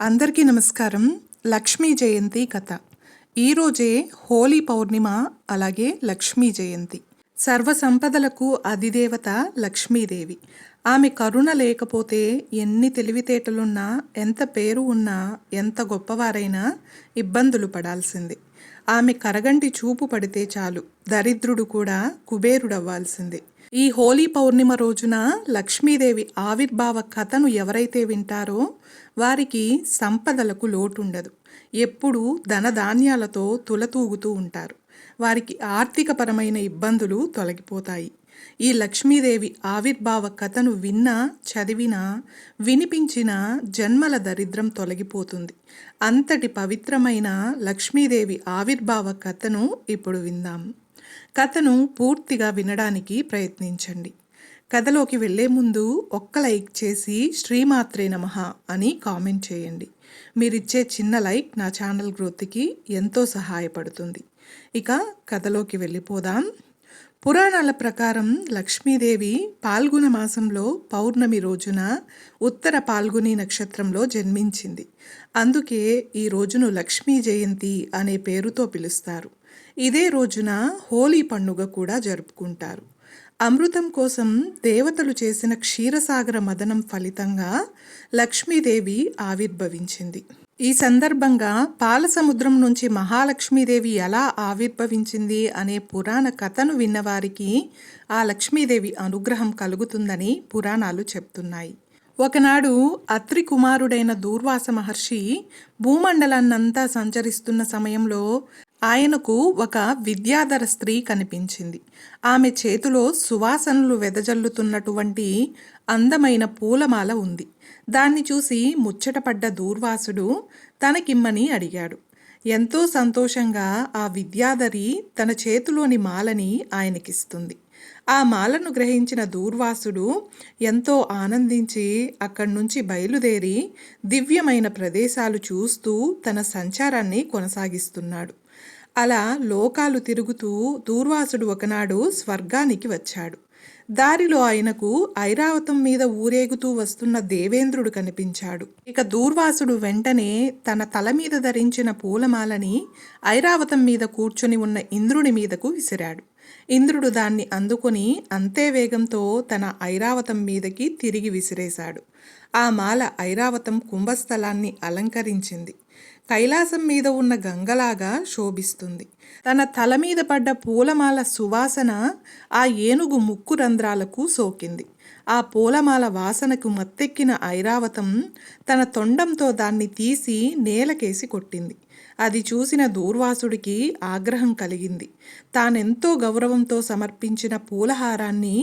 అందరికీ నమస్కారం. లక్ష్మీ జయంతి కథ. ఈరోజే హోలీ పౌర్ణిమ, అలాగే లక్ష్మీ జయంతి. సర్వ సంపదలకు అధిదేవత లక్ష్మీదేవి. ఆమె కరుణ లేకపోతే ఎన్ని తెలివితేటలున్నా, ఎంత పేరు ఉన్నా, ఎంత గొప్పవారైనా ఇబ్బందులు పడాల్సిందే. ఆమె కరగంటి చూపు పడితే చాలు దరిద్రుడు కూడా కుబేరుడవ్వాల్సిందే. ఈ హోలీ పౌర్ణిమ రోజున లక్ష్మీదేవి ఆవిర్భావ కథను ఎవరైతే వింటారో వారికి సంపదలకు లోటుండదు. ఎప్పుడూ ధనధాన్యాలతో తులతూగుతూ ఉంటారు. వారికి ఆర్థికపరమైన ఇబ్బందులు తొలగిపోతాయి. ఈ లక్ష్మీదేవి ఆవిర్భావ కథను విన్నా, చదివినా, వినిపించినా జన్మల దరిద్రం తొలగిపోతుంది. అంతటి పవిత్రమైన లక్ష్మీదేవి ఆవిర్భావ కథను ఇప్పుడు విందాం. కథను పూర్తిగా వినడానికి ప్రయత్నించండి. కథలోకి వెళ్లే ముందు ఒక్క లైక్ చేసి శ్రీమాత్రే నమః అని కామెంట్ చేయండి. మీరిచ్చే చిన్న లైక్ నా ఛానల్ గ్రోత్కి ఎంతో సహాయపడుతుంది. ఇక కథలోకి వెళ్ళిపోదాం. పురాణాల ప్రకారం లక్ష్మీదేవి పాల్గొన మాసంలో పౌర్ణమి రోజున ఉత్తర పాల్గొని నక్షత్రంలో జన్మించింది. అందుకే ఈ రోజును లక్ష్మీ జయంతి అనే పేరుతో పిలుస్తారు. ఇదే రోజున హోలీ పండుగ కూడా జరుపుకుంటారు. అమృతం కోసం దేవతలు చేసిన క్షీరసాగర మదనం ఫలితంగా లక్ష్మీదేవి ఆవిర్భవించింది. ఈ సందర్భంగా పాల సముద్రం నుంచి మహాలక్ష్మీదేవి ఎలా ఆవిర్భవించింది అనే పురాణ కథను విన్నవారికి ఆ లక్ష్మీదేవి అనుగ్రహం కలుగుతుందని పురాణాలు చెప్తున్నాయి. ఒకనాడు అత్రి కుమారుడైన దూర్వాస మహర్షి భూమండలాన్నంతా సంచరిస్తున్న సమయంలో ఆయనకు ఒక విద్యాధర స్త్రీ కనిపించింది. ఆమె చేతిలో సువాసనలు వెదజల్లుతున్నటువంటి అందమైన పూలమాల ఉంది. దాన్ని చూసి ముచ్చటపడ్డ దూర్వాసుడు తనకిమ్మని అడిగాడు. ఎంతో సంతోషంగా ఆ విద్యాధరి తన చేతిలోని మాలని ఆయనకిస్తుంది. ఆ మాలను గ్రహించిన దూర్వాసుడు ఎంతో ఆనందించి అక్కడి నుంచి బయలుదేరి దివ్యమైన ప్రదేశాలు చూస్తూ తన సంచారాన్ని కొనసాగిస్తున్నాడు. అలా లోకాలు తిరుగుతూ దూర్వాసుడు ఒకనాడు స్వర్గానికి వచ్చాడు. దారిలో ఆయనకు ఐరావతం మీద ఊరేగుతూ వస్తున్న దేవేంద్రుడు కనిపించాడు. ఇక దూర్వాసుడు వెంటనే తన తల మీద ధరించిన పూలమాలని ఐరావతం మీద కూర్చొని ఉన్న ఇంద్రుని మీదకు విసిరాడు. ఇంద్రుడు దాన్ని అందుకొని అంతే వేగంతో తన ఐరావతం మీదకి తిరిగి విసిరేశాడు. ఆ మాల ఐరావతం కుంభస్థలాన్ని అలంకరించింది. కైలాసం మీద ఉన్న గంగలాగా శోభిస్తుంది. తన తల మీద పడ్డ పూలమాల సువాసన ఆ ఏనుగు ముక్కు రంధ్రాలకు సోకింది. ఆ పూలమాల వాసనకు మత్తెక్కిన ఐరావతం తన తొండంతో దాన్ని తీసి నేలకేసి కొట్టింది. అది చూసిన దూర్వాసుడికి ఆగ్రహం కలిగింది. తానెంతో గౌరవంతో సమర్పించిన పూలహారాన్ని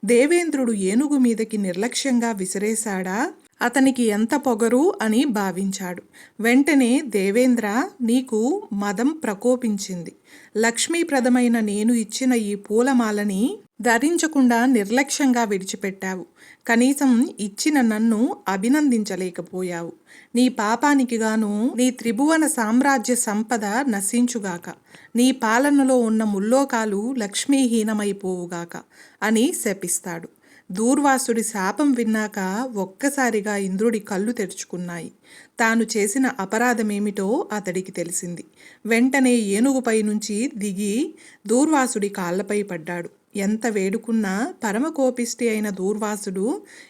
దేవేంద్రుడు ఏనుగు మీదకి నిర్లక్ష్యంగా విసిరేశాడా, అతనికి ఎంత పొగరు అని భావించాడు. వెంటనే దేవేంద్ర, నీకు మదం ప్రకోపించింది. లక్ష్మీప్రదమైన నేను ఇచ్చిన ఈ పూలమాలని ధరించకుండా నిర్లక్ష్యంగా విడిచిపెట్టావు. కనీసం ఇచ్చిన నన్ను అభినందించలేకపోయావు. నీ పాపానికి గాను నీ త్రిభువన సామ్రాజ్య సంపద నశించుగాక. నీ పాలనలో ఉన్న ముల్లోకాలు లక్ష్మీహీనమైపోవుగాక అని శపిస్తాడు. దూర్వాసుడి శాపం విన్నాక ఒక్కసారిగా ఇంద్రుడి కళ్ళు తెరుచుకున్నాయి. తాను చేసిన అపరాధమేమిటో అతడికి తెలిసింది. వెంటనే ఏనుగుపై నుంచి దిగి దూర్వాసుడి కాళ్లపై పడ్డాడు. ఎంత వేడుకున్నా పరమకోపిష్టి అయిన దూర్వాసుడు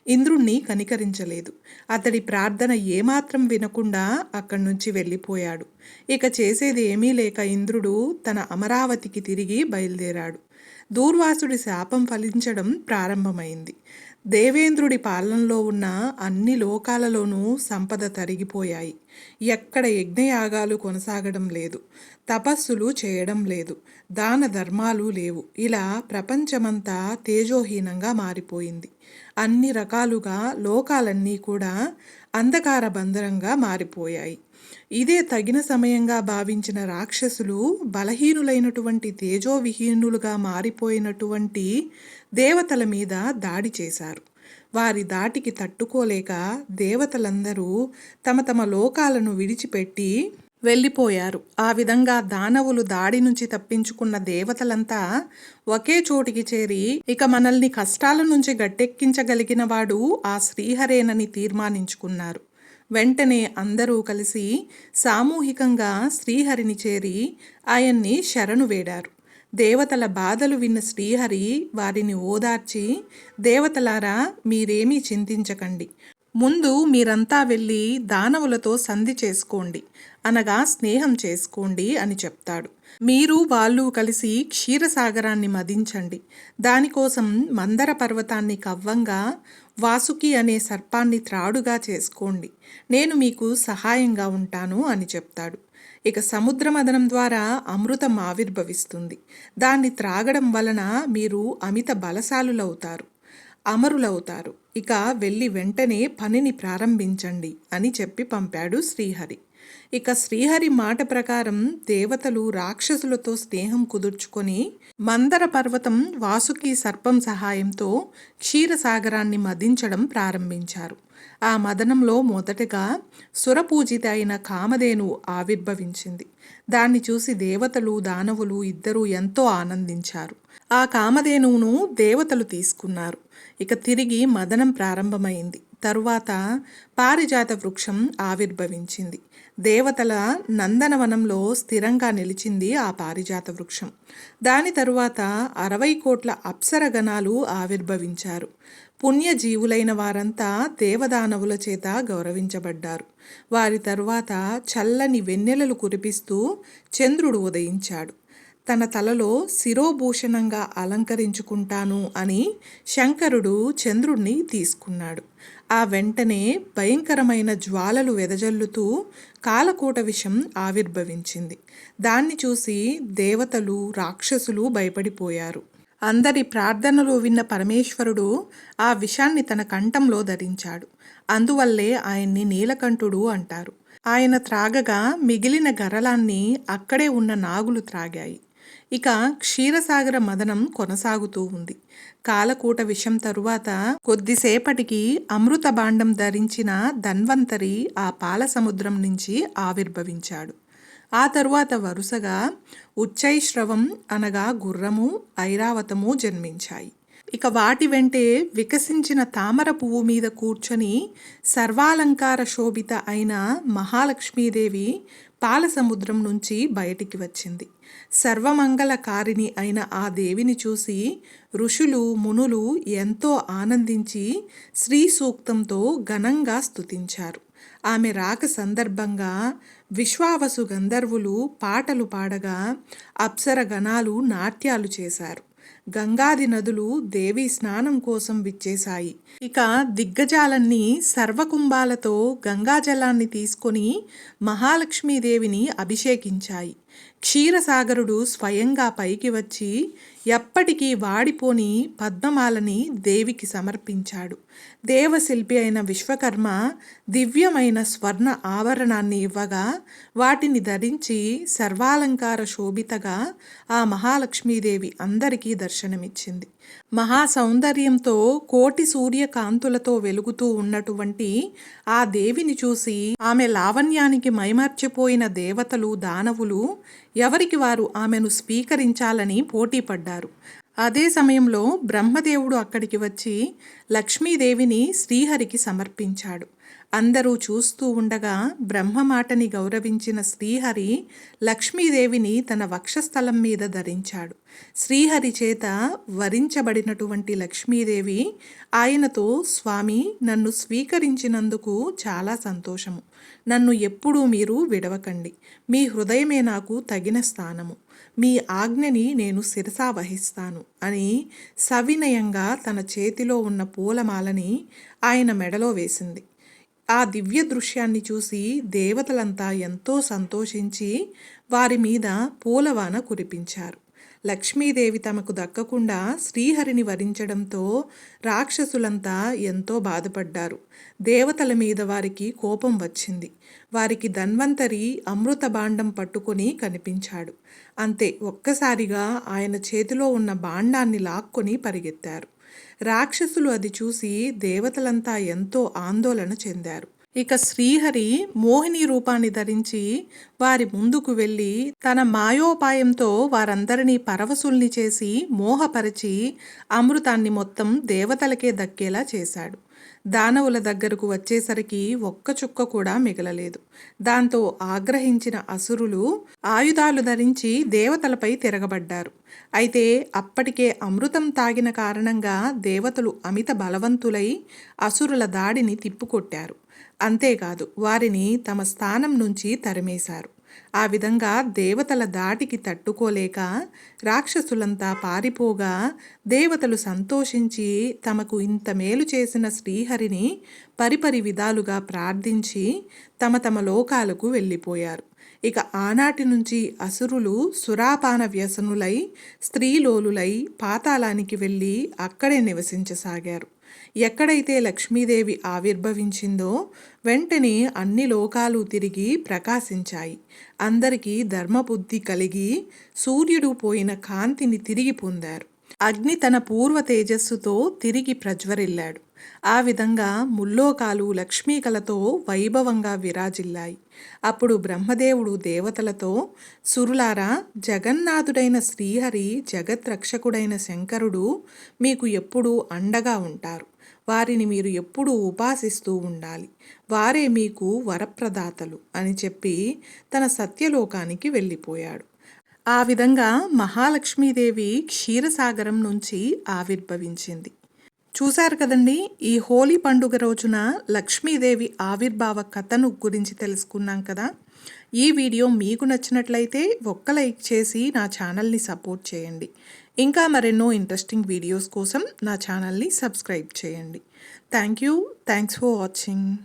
ఇంద్రుణ్ణి కనికరించలేదు. అతడి ప్రార్థన ఏమాత్రం వినకుండా అక్కడి నుంచి వెళ్ళిపోయాడు. ఇక చేసేది ఏమీ లేక ఇంద్రుడు తన అమరావతికి తిరిగి బయలుదేరాడు. దూర్వాసుడి శాపం ఫలించడం ప్రారంభమైంది. దేవేంద్రుడి పాలనలో ఉన్న అన్ని లోకాలలోనూ సంపద తరిగిపోయాయి. ఎక్కడ యజ్ఞయాగాలు కొనసాగడం లేదు, తపస్సులు చేయడం లేదు, దాన ధర్మాలు లేవు. ఇలా ప్రపంచమంతా తేజోహీనంగా మారిపోయింది. అన్ని రకాలుగా లోకాలన్నీ కూడా అంధకార బంధరంగా మారిపోయాయి. ఇదే తగిన సమయంగా భావించిన రాక్షసులు బలహీనులైనటువంటి తేజోవిహీనులుగా మారిపోయినటువంటి దేవతల మీద దాడి చేశారు. వారి దాటికి తట్టుకోలేక దేవతలందరూ తమ తమ లోకాలను విడిచిపెట్టి వెళ్ళిపోయారు. ఆ విధంగా దానవులు దాడి నుంచి తప్పించుకున్న దేవతలంతా ఒకే చోటికి చేరి ఇక మనల్ని కష్టాల నుంచి గట్టెక్కించగలిగిన వాడు ఆ శ్రీహరేనని తీర్మానించుకున్నారు. వెంటనే అందరూ కలిసి సామూహికంగా శ్రీహరిని చేరి ఆయన్ని శరణు వేడారు. దేవతల బాధలు విన్న శ్రీహరి వారిని ఓదార్చి, దేవతలారా, మీరేమీ చింతించకండి. ముందు మీరంతా వెళ్ళి దానవులతో సంధి చేసుకోండి, అనగా స్నేహం చేసుకోండి అని చెప్తాడు. మీరు వాళ్ళు కలిసి క్షీరసాగరాన్ని మదించండి. దానికోసం మందర పర్వతాన్ని కవ్వంగా, వాసుకి అనే సర్పాన్ని త్రాడుగా చేసుకోండి. నేను మీకు సహాయంగా ఉంటాను అని చెప్తాడు. ఇక సముద్రమదనం ద్వారా అమృతం ఆవిర్భవిస్తుంది. దాన్ని త్రాగడం వలన మీరు అమిత బలశాలులవుతారు, అమరులవుతారు. ఇక వెళ్ళి వెంటనే పనిని ప్రారంభించండి అని చెప్పి పంపాడు శ్రీహరి. ఇక శ్రీహరి మాట ప్రకారం దేవతలు రాక్షసులతో స్నేహం కుదుర్చుకొని మందర పర్వతం వాసుకి సర్పం సహాయంతో క్షీరసాగరాన్ని మదించడం ప్రారంభించారు. ఆ మదనంలో మొదటగా సురపూజిత అయిన కామధేను ఆవిర్భవించింది. దాన్ని చూసి దేవతలు దానవులు ఇద్దరూ ఎంతో ఆనందించారు. ఆ కామధేనువును దేవతలు తీసుకున్నారు. ఇక తిరిగి మదనం ప్రారంభమైంది. తరువాత పారిజాత వృక్షం ఆవిర్భవించింది. దేవతల నందనవనంలో స్థిరంగా నిలిచింది ఆ పారిజాత వృక్షం. దాని తరువాత 60 కోట్ల అప్సరగణాలు ఆవిర్భవించారు. పుణ్యజీవులైన వారంతా దేవదానవుల చేత గౌరవించబడ్డారు. వారి తరువాత చల్లని వెన్నెలలు కురిపిస్తూ చంద్రుడు ఉదయించాడు. తన తలలో శిరోభూషణంగా అలంకరించుకుంటాను అని శంకరుడు చంద్రుణ్ణి తీసుకున్నాడు. ఆ వెంటనే భయంకరమైన జ్వాలలు వెదజల్లుతూ కాలకూట విషం ఆవిర్భవించింది. దాన్ని చూసి దేవతలు రాక్షసులు భయపడిపోయారు. అందరి ప్రార్థనలు విన్న పరమేశ్వరుడు ఆ విషాన్ని తన కంఠంలో ధరించాడు. అందువల్లే ఆయన్ని నీలకంఠుడు అంటారు. ఆయన త్రాగగా మిగిలిన గరలాన్ని అక్కడే ఉన్న నాగులు త్రాగాయి. ఇక క్షీరసాగర మదనం కొనసాగుతూ ఉంది. కాలకూట విషం తరువాత కొద్దిసేపటికి అమృత భాండం ధరించిన ధన్వంతరి ఆ పాల సముద్రం నుంచి ఆవిర్భవించాడు. ఆ తరువాత వరుసగా ఉచ్చైశ్రవం అనగా గుర్రము, ఐరావతము జన్మించాయి. ఇక వాటి వెంటే వికసించిన తామర పువ్వు మీద కూర్చొని సర్వాలంకార శోభిత అయిన మహాలక్ష్మీదేవి పాల సముద్రం నుంచి బయటికి వచ్చింది. సర్వమంగళకారిణి అయిన ఆ దేవిని చూసి ఋషులు మునులు ఎంతో ఆనందించి శ్రీ సూక్తంతో ఘనంగా స్తుతించారు. ఆమె రాక సందర్భంగా విశ్వావసు గంధర్వులు పాటలు పాడగా అప్సర గణాలు నాట్యాలు చేశారు. గంగాది నదులు దేవి స్నానం కోసం విచ్చేశాయి. ఇక దిగ్గజాలన్నీ సర్వకుంభాలతో గంగాజలాన్ని తీసుకొని మహాలక్ష్మీదేవిని అభిషేకించాయి. క్షీరసాగరుడు స్వయంగా పైకి వచ్చి ఎప్పటికీ వాడిపోని పద్మమాలని దేవికి సమర్పించాడు. దేవశిల్పి అయిన విశ్వకర్మ దివ్యమైన స్వర్ణ ఆభరణాన్ని ఇవ్వగా వాటిని ధరించి సర్వాలంకార శోభితగా ఆ మహాలక్ష్మీదేవి అందరికీ దర్శనమిచ్చింది. మహా సౌందర్యంతో కోటి సూర్యకాంతులతో వెలుగుతూ ఉన్నటువంటి ఆ దేవిని చూసి ఆమె లావణ్యానికి మైమర్చిపోయిన దేవతలు దానవులు ఎవరికి వారు ఆమెను స్వీకరించాలని పోటీపడ్డారు. అదే సమయంలో బ్రహ్మదేవుడు అక్కడికి వచ్చి లక్ష్మీదేవిని శ్రీహరికి సమర్పించాడు. అందరూ చూస్తూ ఉండగా బ్రహ్మమాటని గౌరవించిన శ్రీహరి లక్ష్మీదేవిని తన వక్షస్థలం మీద ధరించాడు. శ్రీహరి చేత వరించబడినటువంటి లక్ష్మీదేవి ఆయనతో, స్వామి, నన్ను స్వీకరించినందుకు చాలా సంతోషము. నన్ను ఎప్పుడూ మీరు విడవకండి. మీ హృదయమే నాకు తగిన స్థానము. మీ ఆజ్ఞని నేను శిరసా వహిస్తాను అని సవినయంగా తన చేతిలో ఉన్న పూలమాలని ఆయన మెడలో వేసింది. ఆ దివ్య దృశ్యాన్ని చూసి దేవతలంతా ఎంతో సంతోషించి వారి మీద పూలవాన కురిపించారు. లక్ష్మీదేవి తమకు దక్కకుండా శ్రీహరిని వరించడంతో రాక్షసులంతా ఎంతో బాధపడ్డారు. దేవతల మీద వారికి కోపం వచ్చింది. వారికి ధన్వంతరి అమృత భాండం పట్టుకొని కనిపించాడు. అంతే, ఒక్కసారిగా ఆయన చేతిలో ఉన్న భాండాన్ని లాక్కొని పరిగెత్తారు. రాక్షసులు అది చూసి దేవతలంతా ఎంతో ఆందోళన చెందారు. ఇక శ్రీహరి మోహిని రూపాన్ని ధరించి వారి ముందుకు వెళ్ళి తన మాయోపాయంతో వారందరినీ పరవశుల్ని చేసి మోహపరిచి అమృతాన్ని మొత్తం దేవతలకే దక్కేలా చేశాడు. దానవుల దగ్గరకు వచ్చేసరికి ఒక్క చుక్క కూడా మిగలలేదు. దాంతో ఆగ్రహించిన అసురులు ఆయుధాలు ధరించి దేవతలపై తిరగబడ్డారు. అయితే అప్పటికే అమృతం తాగిన కారణంగా దేవతలు అమిత బలవంతులై అసురుల దాడిని తిప్పుకొట్టారు. అంతేకాదు వారిని తమ స్థానం నుంచి తరిమేశారు. ఆ విధంగా దేవతల దాటికి తట్టుకోలేక రాక్షసులంతా పారిపోగా దేవతలు సంతోషించి తమకు ఇంత మేలు చేసిన శ్రీహరిని పరిపరి విధాలుగా ప్రార్థించి తమ తమ లోకాలకు వెళ్ళిపోయారు. ఇక ఆనాటి నుంచి అసురులు సురాపాన వ్యసనులై స్త్రీలోలులై పాతాళానికి వెళ్ళి అక్కడే నివసించసాగారు. ఎక్కడైతే లక్ష్మీదేవి ఆవిర్భవించిందో వెంటనే అన్ని లోకాలు తిరిగి ప్రకాశించాయి. అందరికీ ధర్మబుద్ధి కలిగి సూర్యుడు పోయిన కాంతిని తిరిగి పొందారు. అగ్ని తన పూర్వ తేజస్సుతో తిరిగి ప్రజ్వరిల్లాడు. ఆ విధంగా ముల్లోకాలు లక్ష్మీకలతో వైభవంగా విరాజిల్లాయి. అప్పుడు బ్రహ్మదేవుడు దేవతలతో, సురులారా, జగన్నాథుడైన శ్రీహరి, జగద్రక్షకుడైన శంకరుడు మీకు ఎప్పుడూ అండగా ఉంటారు. వారిని మీరు ఎప్పుడూ ఉపాసిస్తూ ఉండాలి. వారే మీకు వరప్రదాతలు అని చెప్పి తన సత్యలోకానికి వెళ్ళిపోయాడు. ఆ విధంగా మహాలక్ష్మీదేవి క్షీరసాగరం నుంచి ఆవిర్భవించింది. చూశారు కదండి, ఈ హోలీ పండుగ రోజున లక్ష్మీదేవి ఆవిర్భావ కథను గురించి తెలుసుకున్నాం కదా. ఈ వీడియో మీకు నచ్చినట్లయితే ఒక్క లైక్ చేసి నా ఛానల్ని సపోర్ట్ చేయండి. ఇంకా మరెన్నో ఇంట్రెస్టింగ్ వీడియోస్ కోసం నా ఛానల్ని సబ్స్క్రైబ్ చేయండి. Thanks for watching.